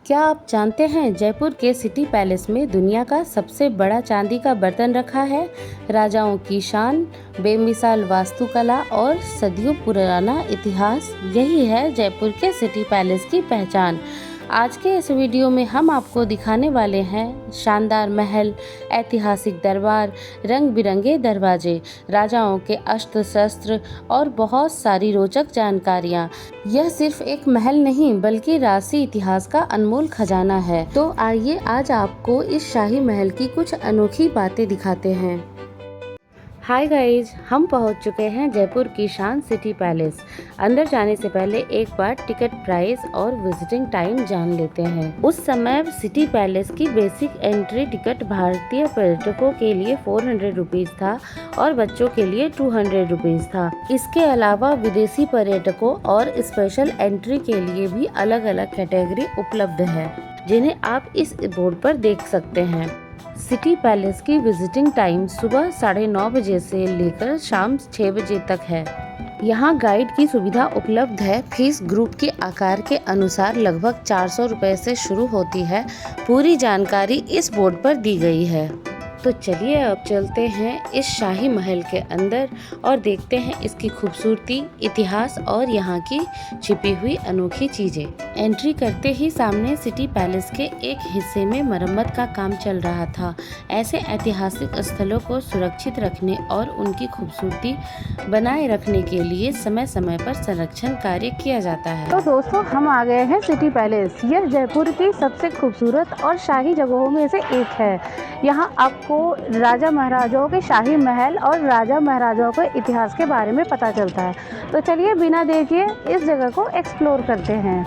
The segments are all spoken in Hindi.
क्या आप जानते हैं जयपुर के सिटी पैलेस में दुनिया का सबसे बड़ा चांदी का बर्तन रखा है। राजाओं की शान, बेमिसाल वास्तुकला और सदियों पुराना इतिहास, यही है जयपुर के सिटी पैलेस की पहचान। आज के इस वीडियो में हम आपको दिखाने वाले हैं शानदार महल, ऐतिहासिक दरबार, रंग बिरंगे दरवाजे, राजाओं के अस्त्र शस्त्र और बहुत सारी रोचक जानकारियाँ। यह सिर्फ एक महल नहीं बल्कि राजसी इतिहास का अनमोल खजाना है। तो आइए आज आपको इस शाही महल की कुछ अनोखी बातें दिखाते हैं। हाय गाइज, हम पहुंच चुके हैं जयपुर की शान सिटी पैलेस। अंदर जाने से पहले एक बार टिकट प्राइस और विजिटिंग टाइम जान लेते हैं। उस समय सिटी पैलेस की बेसिक एंट्री टिकट भारतीय पर्यटकों के लिए 400 रुपीज़ था और बच्चों के लिए 200 रुपीज़ था। इसके अलावा विदेशी पर्यटकों और स्पेशल एंट्री के लिए भी अलग अलग कैटेगरी उपलब्ध है, जिन्हें आप इस बोर्ड पर देख सकते हैं। सिटी पैलेस की विजिटिंग टाइम सुबह 9:30 बजे से लेकर शाम 6 बजे तक है। यहाँ गाइड की सुविधा उपलब्ध है। फीस ग्रुप के आकार के अनुसार लगभग 400 रुपये से शुरू होती है। पूरी जानकारी इस बोर्ड पर दी गई है। तो चलिए अब चलते हैं इस शाही महल के अंदर और देखते हैं इसकी खूबसूरती, इतिहास और यहाँ की छिपी हुई अनोखी चीज़ें। एंट्री करते ही सामने सिटी पैलेस के एक हिस्से में मरम्मत का काम चल रहा था। ऐसे ऐतिहासिक स्थलों को सुरक्षित रखने और उनकी खूबसूरती बनाए रखने के लिए समय समय पर संरक्षण कार्य किया जाता है। तो दोस्तों, हम आ गए हैं सिटी पैलेस। यह जयपुर की सबसे खूबसूरत और शाही जगहों में से एक है। यहाँ आपको राजा महाराजाओं के शाही महल और राजा महाराजाओं के इतिहास के बारे में पता चलता है। तो चलिए बिना देर किए इस जगह को एक्सप्लोर करते हैं।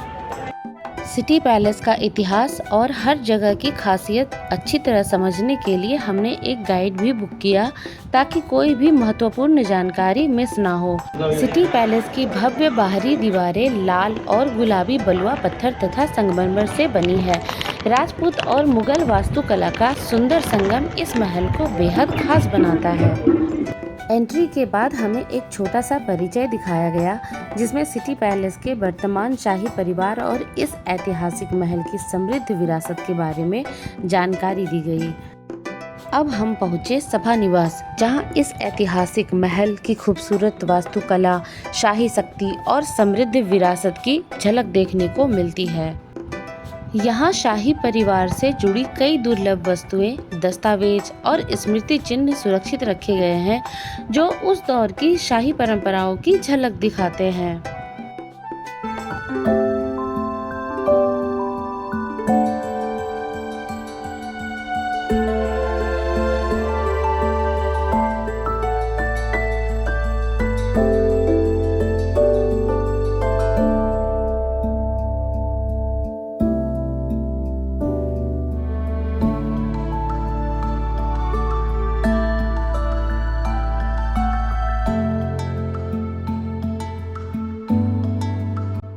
सिटी पैलेस का इतिहास और हर जगह की खासियत अच्छी तरह समझने के लिए हमने एक गाइड भी बुक किया, ताकि कोई भी महत्वपूर्ण जानकारी मिस ना हो। सिटी पैलेस की भव्य बाहरी दीवारें लाल और गुलाबी बलुआ पत्थर तथा संगमरमर से बनी है। राजपूत और मुगल वास्तुकला का सुंदर संगम इस महल को बेहद खास बनाता है। एंट्री के बाद हमें एक छोटा सा परिचय दिखाया गया, जिसमें सिटी पैलेस के वर्तमान शाही परिवार और इस ऐतिहासिक महल की समृद्ध विरासत के बारे में जानकारी दी गई। अब हम पहुंचे सभा निवास, जहां इस ऐतिहासिक महल की खूबसूरत वास्तुकला, शाही शक्ति और समृद्ध विरासत की झलक देखने को मिलती है। यहाँ शाही परिवार से जुड़ी कई दुर्लभ वस्तुएं, दस्तावेज और स्मृति चिन्ह सुरक्षित रखे गए हैं, जो उस दौर की शाही परंपराओं की झलक दिखाते हैं।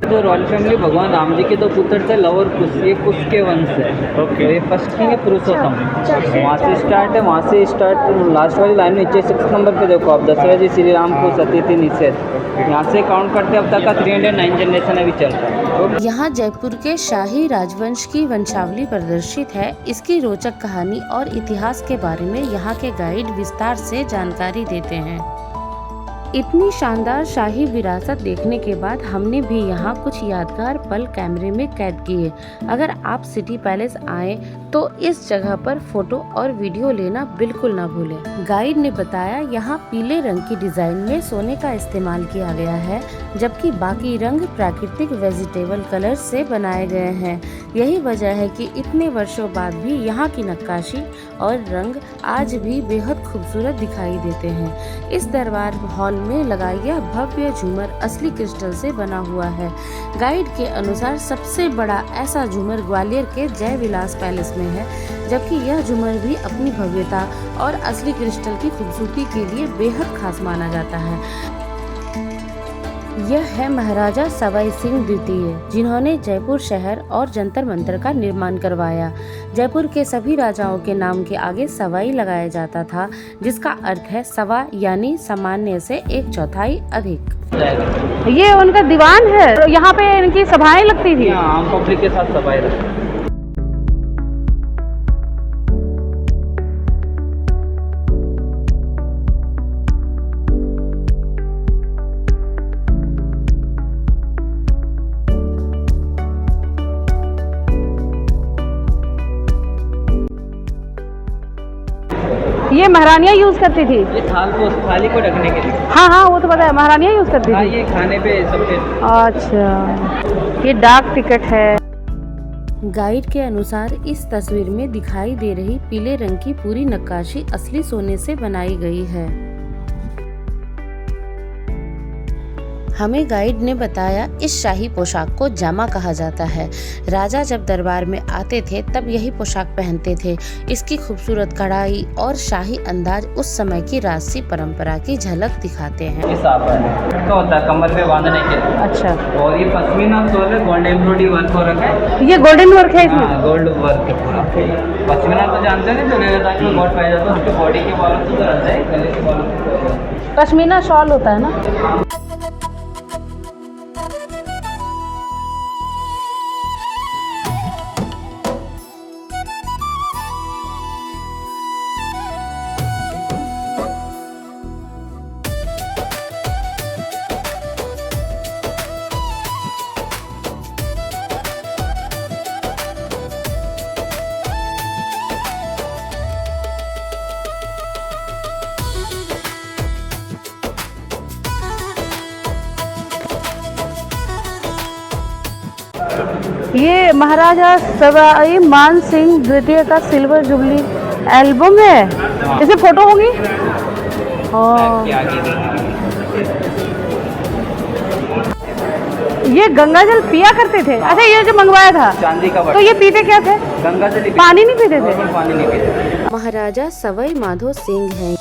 तो रॉयल फैमिली भगवान राम जी के तो पुत्र थे, लव और कुश, ये कुश के वंश है। ओके। ये फर्स्ट किंग है पुरुषोत्तम। वहाँ से स्टार्ट है, वहाँ से स्टार्ट लास्ट वाली लाइन नीचे 6 नंबर पे देखो आप, दशरथ जी श्री राम को सती थी निषेध। यहाँ से काउंट करते अब तक का 309 जनरेशन अभी चल रहा है। यहाँ जयपुर के शाही राजवंश की वंशावली प्रदर्शित है। इसकी रोचक कहानी और इतिहास के बारे में यहाँ के गाइड विस्तार से जानकारी देते हैं। इतनी शानदार शाही विरासत देखने के बाद हमने भी यहाँ कुछ यादगार पल कैमरे में कैद किए। अगर आप सिटी पैलेस आए तो इस जगह पर फोटो और वीडियो लेना बिल्कुल ना भूलें। गाइड ने बताया यहाँ पीले रंग की डिजाइन में सोने का इस्तेमाल किया गया है, जबकि बाकी रंग प्राकृतिक वेजिटेबल कलर से बनाए गए हैं। यही वजह है कि इतने वर्षों बाद भी यहाँ की नक्काशी और रंग आज भी बेहद खूबसूरत दिखाई देते हैं। इस दरबार हॉल में लगाया गया भव्य झूमर असली क्रिस्टल से बना हुआ है। गाइड के अनुसार सबसे बड़ा ऐसा झूमर ग्वालियर के जय विलास पैलेस में है, जबकि यह झूमर भी अपनी भव्यता और असली क्रिस्टल की खूबसूरती के लिए बेहद खास माना जाता है। यह है महाराजा सवाई सिंह द्वितीय, जिन्होंने जयपुर शहर और जंतर मंतर का निर्माण करवाया। जयपुर के सभी राजाओं के नाम के आगे सवाई लगाया जाता था, जिसका अर्थ है सवा, यानी सामान्य से 1/4 अधिक। ये उनका दीवान है, यहाँ पे इनकी सभाएं लगती थी। आम पब्लिक के साथ सभाएं लगती। ये महारानियाँ यूज़ करती थी। ये थाली को ढकने के लिए। हाँ हाँ, वो तो पता है, महारानियाँ यूज़ करती हाँ, थी। ये खाने पे सबसे। अच्छा, ये डाक टिकट है। गाइड के अनुसार इस तस्वीर में दिखाई दे रही पीले रंग की पूरी नक्काशी असली सोने से बनाई गई है। हमें गाइड ने बताया इस शाही पोशाक को जामा कहा जाता है। राजा जब दरबार में आते थे तब यही पोशाक पहनते थे। इसकी खूबसूरत कढ़ाई और शाही अंदाज उस समय की राजसी परंपरा की झलक दिखाते हैं। ये साफ है, तो होता है कमर पे बांधने के लिए। अच्छा, और ये पश्मीना सोल है, गोल्ड एम्ब्रॉयडरी वर्क हो रखा है। ये गोल्डन वर्क है इसमें। हाँ, गोल्ड वर्क है पूरा। पश्मीना तो जानते हैं जो लेगा ताकि वो बहुत पाया जाता है, उसके बॉडी के बालों से तो रहता है, गले के बालों से। पश्मीना शॉल होता है ना। ये महाराजा सवाई मान सिंह द्वितीय का सिल्वर जुबली एल्बम है। इसमें फोटो होगी। और ये गंगा जल पिया करते थे। अच्छा, ये जो मंगवाया था चांदी का तो ये पीते क्या थे? गंगा जल। पानी नहीं पीते थे। पानी नहीं पीते। महाराजा सवाई माधो सिंह हैं।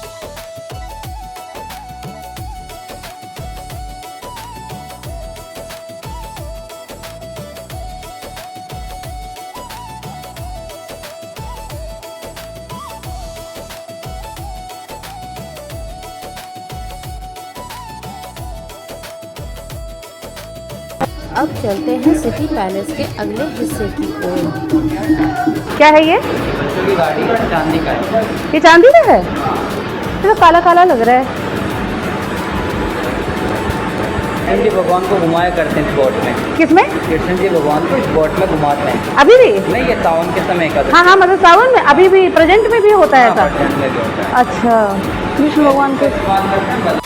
अब चलते हैं सिटी पैलेस के अगले हिस्से की ओर। क्या है ये? बच्चों की गाड़ी है, चांदी का है। ये चांदी का है? ये तो काला काला लग रहा है। कृष्ण जी भगवान को घुमाया करते हैं इस बोट में। किसमें? कृष्ण जी भगवान को इस बोट में घुमाते हैं। अभी भी? नहीं, ये सावन के समय का। हाँ हाँ, मतलब सावन में अभी भी प्रेजेंट में भी होता है ऐसा। में भी होता है। अच्छा, कृष्ण भगवान को।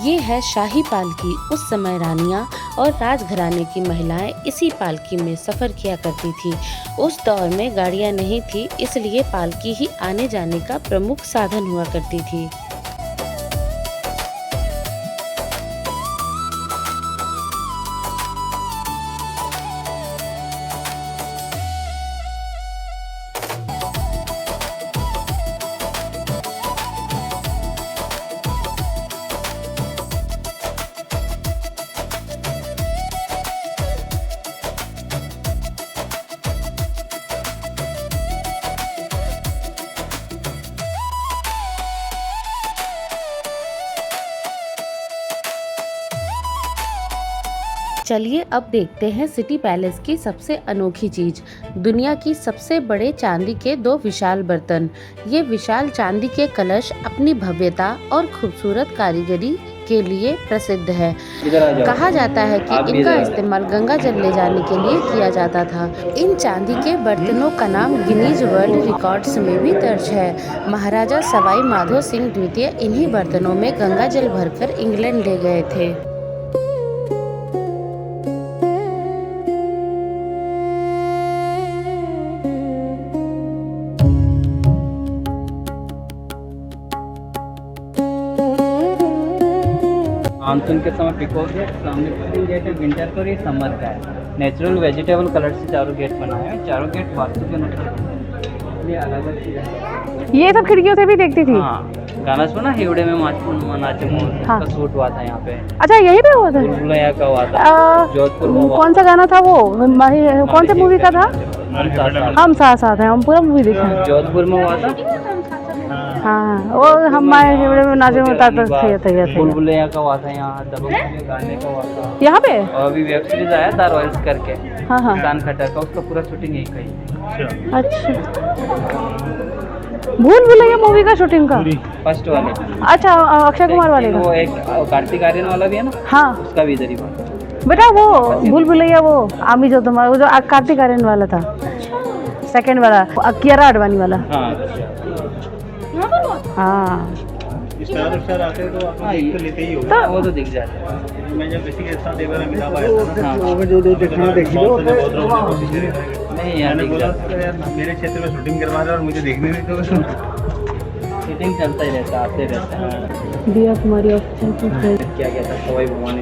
ये है शाही पालकी। उस समय रानियां और राजघराने की महिलाएं इसी पालकी में सफर किया करती थी। उस दौर में गाड़ियां नहीं थी, इसलिए पालकी ही आने जाने का प्रमुख साधन हुआ करती थी। चलिए अब देखते हैं सिटी पैलेस की सबसे अनोखी चीज, दुनिया की सबसे बड़े चांदी के 2 विशाल बर्तन। ये विशाल चांदी के कलश अपनी भव्यता और खूबसूरत कारीगरी के लिए प्रसिद्ध है। कहा जाता है कि इनका इस्तेमाल गंगा जल ले जाने के लिए किया जाता था। इन चांदी के बर्तनों का नाम गिनीज वर्ल्ड रिकॉर्ड्स में भी दर्ज है। महाराजा सवाई माधो सिंह द्वितीय इन्हीं बर्तनों में गंगा जल भरकर इंग्लैंड ले गए थे। मानसून के समय पिकॉक गेट, सामने स्प्रिंग गेट है, विंटर का और ये समर का है। नेचुरल वेजिटेबल कलर से चारों गेट बनाए हैं। चारों गेट वास्तु के अनुसार ये अलग अलग चीज़ है। ये सब खिड़कियों से भी देखती थी। हाँ, गाना सुना हिवड़े में नाचे मोर हाँ। का शूट हुआ था यहाँ पे। अच्छा, यही पे हुआ था? बुलबुलैया का हुआ था जोधपुर में। कौन सा गाना था वो? कौन से मूवी का था? हम साथ साथ हैं। हम पूरा मूवी देखे। जोधपुर में हुआ था। हाँ, वो हमारे हिवड़े में नाचे में उतारता था। बुलबुलैया का हुआ था यहाँ, दबंग में गाने का हुआ था यहाँ पे। और अभी वेब सीरीज आया था रॉयल्स करके, हाँ हाँ। किसान खट्टर का, उसका पूरा शूटिंग यही कही। अच्छा, भूल भुलैया मूवी का शूटिंग का फर्स्ट वाले। अच्छा, अक्षय कुमार वाले का। वो एक कार्तिक आर्यन वाला भी है ना। हाँ, उसका भी इधर ही हुआ। बेटा वो भूल भुलैया वो आमी जो तुम्हारा वो जो कार्तिक आर्यन वाला था, सेकंड वाला, कियारा आडवाणी वाला। हाँ, हाँ स्टार आते हैं तो आप हाँ, देख तो लेते ही हो। तो वो तो दिख जाता है। मैं जब किसी के साथ एक बार मिला पाया था ना, हाँ। जो देखना देखी बहुत कोशिश कर रहे थे। नहीं यहाँ मैंने दिख बोला जाता है। यार मेरे क्षेत्र में शूटिंग करवा रहे और मुझे देखने नहीं तो शूटिंग चलता ही रहता है, आते रहता है। दिया कुमारी ऑफिसर क्या क्या था सवाई भगवान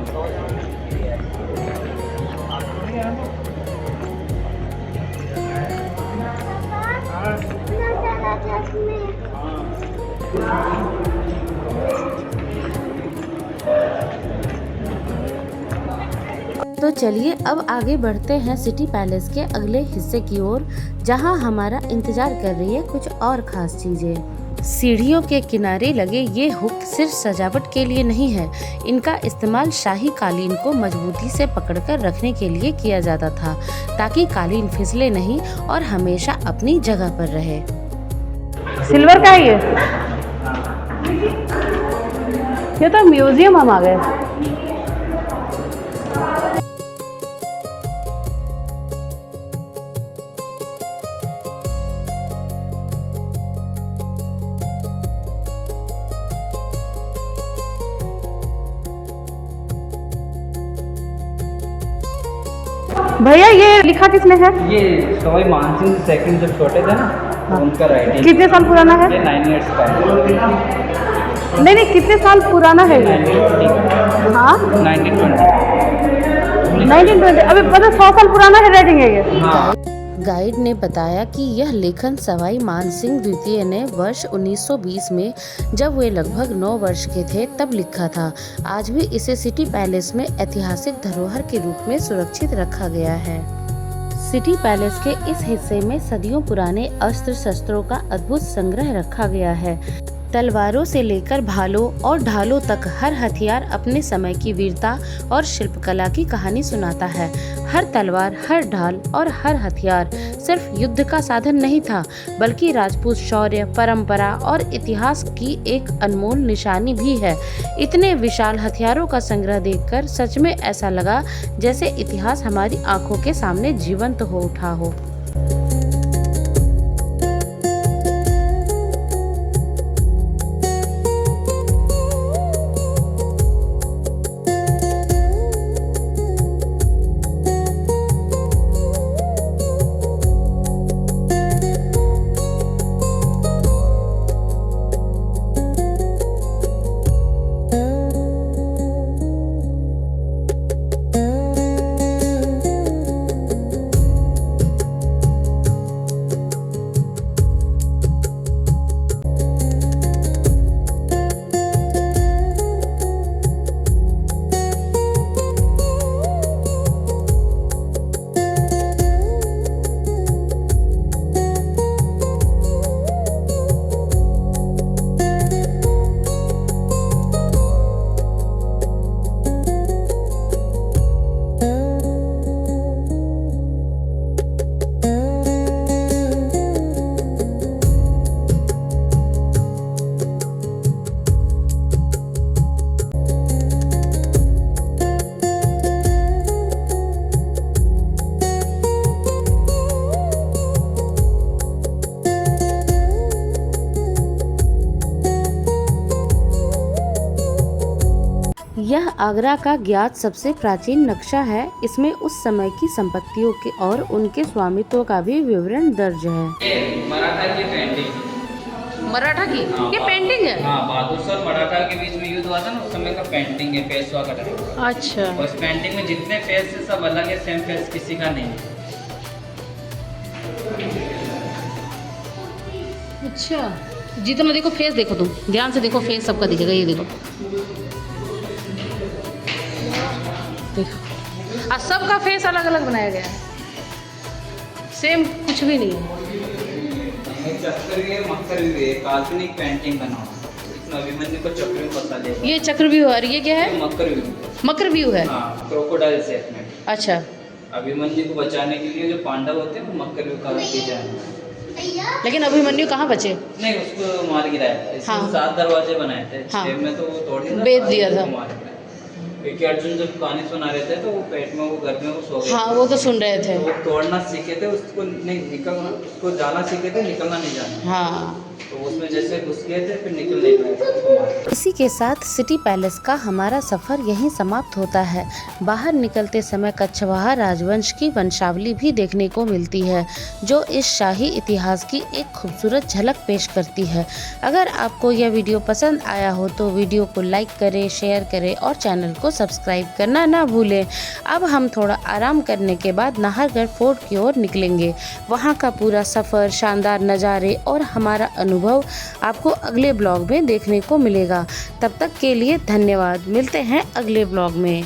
तो चलिए अब आगे बढ़ते हैं सिटी पैलेस के अगले हिस्से की ओर, जहां हमारा इंतजार कर रही है कुछ और खास चीजें। सीढ़ियों के किनारे लगे ये हुक सिर्फ सजावट के लिए नहीं है, इनका इस्तेमाल शाही कालीन को मजबूती से पकड़कर रखने के लिए किया जाता था, ताकि कालीन फिसले नहीं और हमेशा अपनी जगह पर रहे। सिल्वर का है ये तो म्यूजियम हम आ गए। भैया ये लिखा किसने है? ये सवाई मानसिंह सेकंड जब छोटे थे ना, तो उनका राइटिंग। कितने साल पुराना है? ये 9 years का है। नहीं कितने साल पुराना है ये? 1920। हाँ 1920। 1920। अभी मतलब 100 साल पुराना है राइटिंग है ये। हाँ। गाइड ने बताया कि यह लेखन सवाई मानसिंह द्वितीय ने वर्ष 1920 में, जब वे लगभग 9 वर्ष के थे, तब लिखा था। आज भी इसे सिटी पैलेस में ऐतिहासिक धरोहर के रूप में सुरक्षित रखा गया है। सिटी पैलेस के इस हिस्से में सदियों पुराने अस्त्र शस्त्रों का अद्भुत संग्रह रखा गया है। तलवारों से लेकर भालों और ढालों तक हर हथियार अपने समय की वीरता और शिल्पकला की कहानी सुनाता है। हर तलवार, हर ढाल और हर हथियार सिर्फ युद्ध का साधन नहीं था, बल्कि राजपूत शौर्य, परंपरा और इतिहास की एक अनमोल निशानी भी है। इतने विशाल हथियारों का संग्रह देखकर सच में ऐसा लगा जैसे इतिहास हमारी आंखों के सामने जीवंत हो उठा हो। यह आगरा का ज्ञात सबसे प्राचीन नक्शा है। इसमें उस समय की संपत्तियों के और उनके स्वामित्व का भी विवरण दर्ज है। मराठा की पेंटिंग। मराठा की ये पेंटिंग है? हाँ, बहादुर शाह और मराठा के बीच में युद्ध हुआ था ना, उस समय का पेंटिंग है, पेशवा का टाइम। अच्छा। उस पेंटिंग में जितने फेस है सब अलग है, सेम फेस किसी का नहीं है। अच्छा, जितना देखो फेस देखो, तुम ध्यान से देखो, फेस सबका दिखेगा। ये देखो देखो, सबका फेस अलग अलग बनाया गया है, सेम कुछ भी नहीं है। चक्र भी है, मकर भी है, काल्पनिक पेंटिंग बनाओ। इसमें अभिमन्यु को चक्र में फंसा दिया। ये चक्रव्यूह और ये क्या है? मकरव्यूह है। हाँ, क्रोकोडाइल शेप में। अच्छा। अभिमन्यु को बचाने के लिए जो पांडव होते हैं वो मकरव्यूह का डिजाइन है। लेकिन अभिमन्यु कहाँ बचे? नहीं, उसको मार गिराया था। हाँ। 7 दरवाजे बनाए थे। हाँ। 6 में तो वो तोड़ दिया था, बेच दिया था। क्योंकि अर्जुन जब कहानी सुना रहे थे तो वो पेट में, वो घर में वो सो गए। हाँ, वो तो सुन रहे थे। तो वो तोड़ना सीखे थे, उसको नहीं निकलना, उसको जाना सीखे थे, निकलना नहीं जाना। हाँ, तो उसमें जैसे घुस गए थे फिर निकल नहीं पाए। इसी के साथ सिटी पैलेस का हमारा सफ़र यहीं समाप्त होता है। बाहर निकलते समय कछवाहा राजवंश की वंशावली भी देखने को मिलती है, जो इस शाही इतिहास की एक खूबसूरत झलक पेश करती है। अगर आपको यह वीडियो पसंद आया हो तो वीडियो को लाइक करें, शेयर करें और चैनल को सब्सक्राइब करना ना भूलें। अब हम थोड़ा आराम करने के बाद नाहरगढ़ फोर्ट की ओर निकलेंगे। वहाँ का पूरा सफ़र, शानदार नज़ारे और हमारा अनुभव आपको अगले ब्लॉग में देखने को मिलेगा। तब तक के लिए धन्यवाद। मिलते हैं अगले ब्लॉग में।